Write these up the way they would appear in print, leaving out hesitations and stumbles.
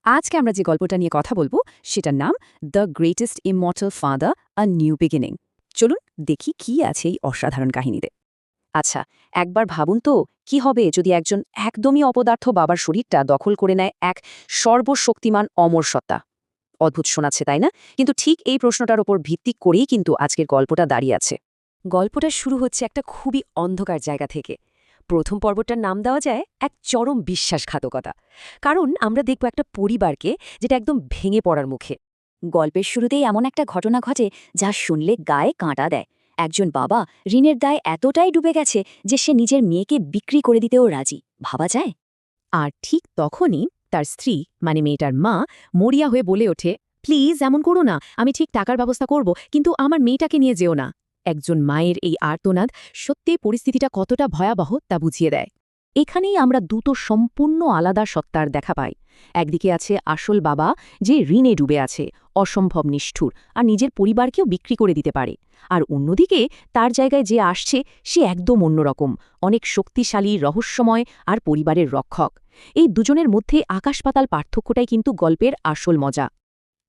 আজকে আমরা যে গল্পটা নিয়ে কথা বলবো সেটার নাম the greatest immortal father a new beginning. চলুন দেখি কি আছে এই অসাধারণ কাহিনীতে। আচ্ছা, একবার ভাবুন তো কি হবে যদি একজন একদমই অপদার্থ বাবার শরীরটা দখল করে নেয় এক সর্বশক্তিমান অমর সত্তা। অদ্ভুত শোনাচ্ছে, তাই না? কিন্তু ঠিক এই প্রশ্নটার ওপর ভিত্তি করেই কিন্তু আজকের গল্পটা দাঁড়িয়ে আছে। গল্পটা শুরু হচ্ছে একটা খুবই অন্ধকার জায়গা থেকে। প্রথম পর্বটার নাম দেওয়া যায় এক চরম বিশ্বাসঘাতকতা। কারণ আমরা দেখব একটা পরিবারকে যেটা একদম ভেঙে পড়ার মুখে। গল্পের শুরুতেই এমন একটা ঘটনা ঘটে যা শুনলে গায়ে কাঁটা দেয়। একজন বাবা ঋণের দায় এতটাই ডুবে গেছে যে সে নিজের মেয়েকে বিক্রি করে দিতেও রাজি। ভাবা যায়? আর ঠিক তখনই তার স্ত্রী মানে মেয়েটার মা মরিয়া হয়ে বলে ওঠে, প্লিজ এমন করো না, আমি ঠিক টাকার ব্যবস্থা করব, কিন্তু আমার মেয়েটাকে নিয়ে যেও না। একজন মায়ের এই আর্তনাদ সত্যিই পরিস্থিতিটা কতটা ভয়াবহ তা বুঝিয়ে দেয়। এখানেই আমরা দুটো সম্পূর্ণ আলাদা সত্তার দেখা পাই। একদিকে আছে আসল বাবা, যে ঋণে ডুবে আছে, অসম্ভব নিষ্ঠুর, আর নিজের পরিবারকেও বিক্রি করে দিতে পারে। আর অন্যদিকে তার জায়গায় যে আসছে সে একদম অন্যরকম, অনেক শক্তিশালী, রহস্যময় আর পরিবারের রক্ষক। এই দুজনের মধ্যে আকাশ-পাতাল পার্থক্যটাই কিন্তু গল্পের আসল মজা।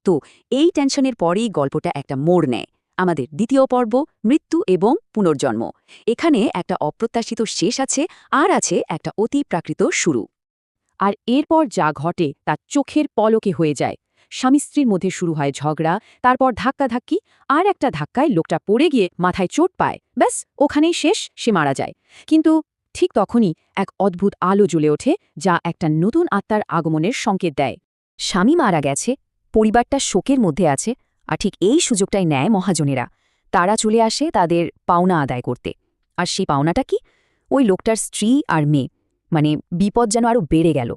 তো এই টেনশনের পরেই গল্পটা একটা মোড় নেয়। আমাদের দ্বিতীয় পর্ব, মৃত্যু এবং পুনর্জন্ম। এখানে একটা অপ্রত্যাশিত শেষ আছে, আর আছে একটা অতি প্রাকৃত শুরু। আর এরপর যা ঘটে তা চোখের পলকে হয়ে যায়। স্বামী স্ত্রীর মধ্যে শুরু হয় ঝগড়া, তারপর ধাক্কাধাক্কি, আর একটা ধাক্কায় লোকটা পড়ে গিয়ে মাথায় চোট পায়, ব্যাস ওখানেই শেষ, সে মারা যায়। কিন্তু ঠিক তখনই এক অদ্ভুত আলো জ্বলে ওঠে, যা একটা নতুন আত্মার আগমনের সংকেত দেয়। স্বামী মারা গেছে, পরিবারটা শোকের মধ্যে আছে, আর ঠিক এই সুযোগটাই নেয় মহাজনেরা। তারা চলে আসে তাদের পাওনা আদায় করতে। আর সেই পাওনাটা কি? ওই লোকটার স্ত্রী আর মেয়ে। মানে বিপদ যেন আরও বেড়ে গেল।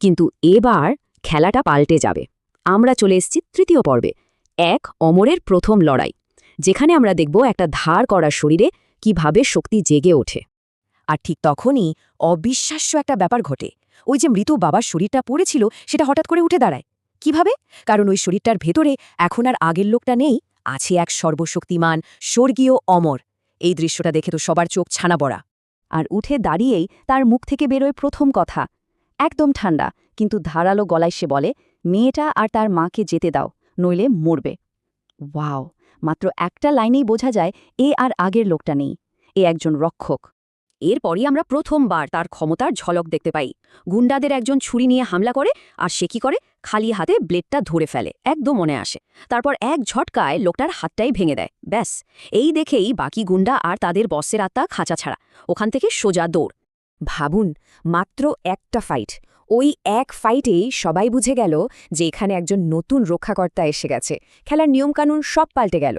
কিন্তু এবার খেলাটা পাল্টে যাবে। আমরা চলে এসেছি তৃতীয় পর্বে, এক অমরের প্রথম লড়াই, যেখানে আমরা দেখব একটা ধার করা শরীরে কিভাবে শক্তি জেগে ওঠে। আর ঠিক তখনই অবিশ্বাস্য একটা ব্যাপার ঘটে। ওই যে মৃত বাবার শরীরটা পড়েছিল সেটা হঠাৎ করে উঠে দাঁড়ায়। কিভাবে? কারণ ওই শরীরটার ভেতরে এখন আর আগের লোকটা নেই, আছে এক সর্বশক্তিমান স্বর্গীয় অমর। এই দৃশ্যটা দেখে তো সবার চোখ ছানা বড়া। আর উঠে দাঁড়িয়েই তার মুখ থেকে বেরোয় প্রথম কথা, একদম ঠান্ডা কিন্তু ধারালো গলায় সে বলে, মেয়েটা আর তার মাকে যেতে দাও, নইলে মরবে। ওয়াও! মাত্র একটা লাইনেই বোঝা যায় এ আর আগের লোকটা নেই, এ একজন রক্ষক। এরপরই আমরা প্রথমবার তার ক্ষমতার ঝলক দেখতে পাই। গুন্ডাদের একজন ছুরি নিয়ে হামলা করে, আর সে কি করে? খালি হাতে ব্লেডটা ধরে ফেলে, একদম মনে আসে। তারপর এক ঝটকায় লোকটার হাতটাই ভেঙে দেয়, ব্যাস। এই দেখেই বাকি গুন্ডা আর তাদের বসের আত্মা খাঁচা ছাড়া, ওখান থেকে সোজা দৌড়। ভাবুন, মাত্র একটা ফাইট। ওই এক ফাইটেই সবাই বুঝে গেল যে এখানে একজন নতুন রক্ষাকর্তা এসে গেছে, খেলার নিয়মকানুন সব পাল্টে গেল।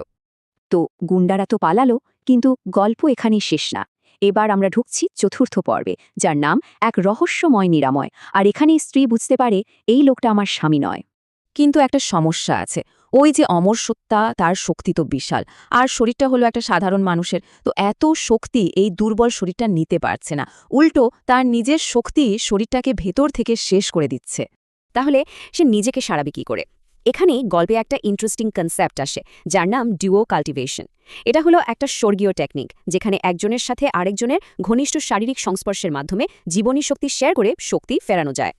তো গুন্ডারা তো পালালো, কিন্তু গল্প এখানেই শেষ না। এবার আমরা ঢুকছি চতুর্থ পর্বে, যার নাম এক রহস্যময় নিরাময়। আর এখানেই স্ত্রী বুঝতে পারে এই লোকটা আমার স্বামী নয়। কিন্তু একটা সমস্যা আছে। ওই যে অমর সত্তা, তার শক্তি তো বিশাল, আর শরীরটা হলো একটা সাধারণ মানুষের। তো এত শক্তি এই দুর্বল শরীরটা নিতে পারছে না, উল্টো তার নিজের শক্তি শরীরটাকে ভেতর থেকে শেষ করে দিচ্ছে। তাহলে সে নিজেকে সারাবে কি করে? এখানে গল্পে একটা ইন্টারেস্টিং কনসেপ্ট আসে, যার নাম ডুও কাল্টিভেশন। এটা হলো একটা স্বর্গীয় টেকনিক, যেখানে একজনের সাথে আরেকজনের ঘনিষ্ঠ শারীরিক সংস্পর্শের মাধ্যমে জীবনী শক্তি শেয়ার করে শক্তি ফেরানো যায়।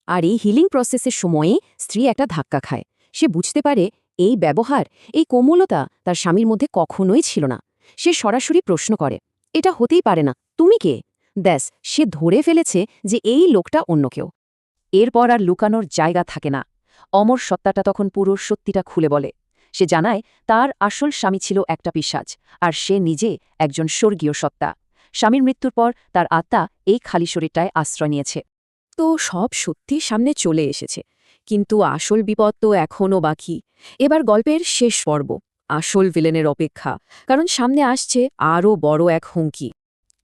আর এই হিলিং প্রসেসের সময়ে স্ত্রী একটা ধাক্কা খায়। সে বুঝতে পারে এই ব্যবহার, এই কোমলতা তার স্বামীর মধ্যে কখনোই ছিল না। সে সরাসরি প্রশ্ন করে, এটা হতেই পারে না, তুমি কে? ব্যাস, সে ধরে ফেলেছে যে এই লোকটা অন্য কেউ। এরপর আর লুকানোর জায়গা থাকে না। অমর সত্তাটা তখন পুরো সত্যিটা খুলে বলে। সে জানায় তার আসল স্বামী ছিল একটা পিশাচ, আর সে নিজে একজন স্বর্গীয় সত্তা। স্বামীর মৃত্যুর পর তার আত্মা এই খালি শরীরটায় আশ্রয় নিয়েছে। তো সব সত্যি সামনে চলে এসেছে, কিন্তু আসল বিপদ তো এখনও বাকি। এবার গল্পের শেষ পর্ব, আসল ভিলেনের অপেক্ষা, কারণ সামনে আসছে আরও বড় এক হুমকি।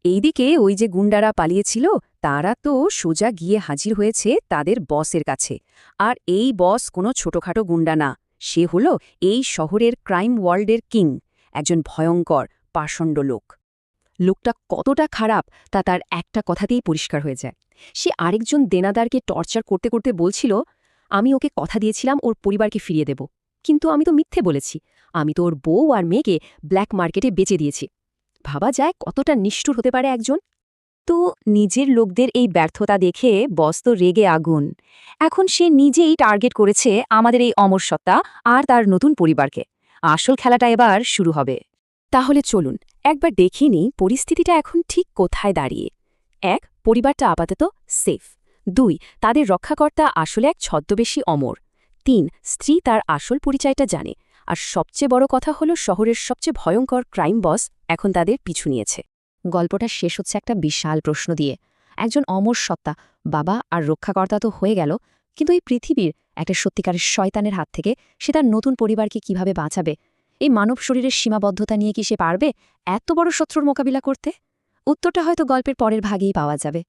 এইদিকে ওই যে গুন্ডারা পালিয়েছিল, তারা তো সোজা গিয়ে হাজির হয়েছে তাদের বসের কাছে। আর এই বস কোনো ছোটখাটো গুন্ডা না, সে হলো এই শহরের ক্রাইম ওয়ার্ল্ডের কিং, একজন ভয়ঙ্কর পাষণ্ড লোক। লোকটা কতটা খারাপ তা তার একটা কথাতেই পরিষ্কার হয়ে যায়। সে আরেকজন দেনাদারকে টর্চার করতে করতে বলছিল, আমি ওকে কথা দিয়েছিলাম ওর পরিবারকে ফিরিয়ে দেব, কিন্তু আমি তো মিথ্যে বলেছি, আমি তো ওর বউ আর মেয়েকে ব্ল্যাক মার্কেটে বেচে দিয়েছি। ভাবা যায় কতটা নিষ্ঠুর হতে পারে একজন। তো নিজের লোকদের এই ব্যর্থতা দেখে বস তো রেগে আগুন। এখন সে নিজেই টার্গেট করেছে আমাদের এই অমর সত্তা আর তার নতুন পরিবারকে। আসল খেলাটা এবার শুরু হবে। তাহলে চলুন একবার দেখে নিই পরিস্থিতিটা এখন ঠিক কোথায় দাঁড়িয়ে। ১. পরিবারটা আপাতত সেফ। ২. তাদের রক্ষাকর্তা আসলে এক ছদ্মবেশী অমর। ৩. স্ত্রী তার আসল পরিচয়টা জানে। আর সবচেয়ে বড় কথা হলো শহরের সবচেয়ে ভয়ঙ্কর ক্রাইম বস এখন তাদের পিছু নিয়েছে। গল্পটা শেষ হচ্ছে একটা বিশাল প্রশ্ন দিয়ে। একজন অমর সত্তা, বাবা আর রক্ষাকর্তা তো হয়ে গেল, কিন্তু এই পৃথিবীর একটা সত্যিকারের শয়তানের হাত থেকে সে তার নতুন পরিবারকে কিভাবে বাঁচাবে? এই মানব শরীরের সীমাবদ্ধতা নিয়ে কি সে পারবে এত বড় শত্রুর মোকাবিলা করতে? উত্তরটা হয়তো গল্পের পরের ভাগেই পাওয়া যাবে।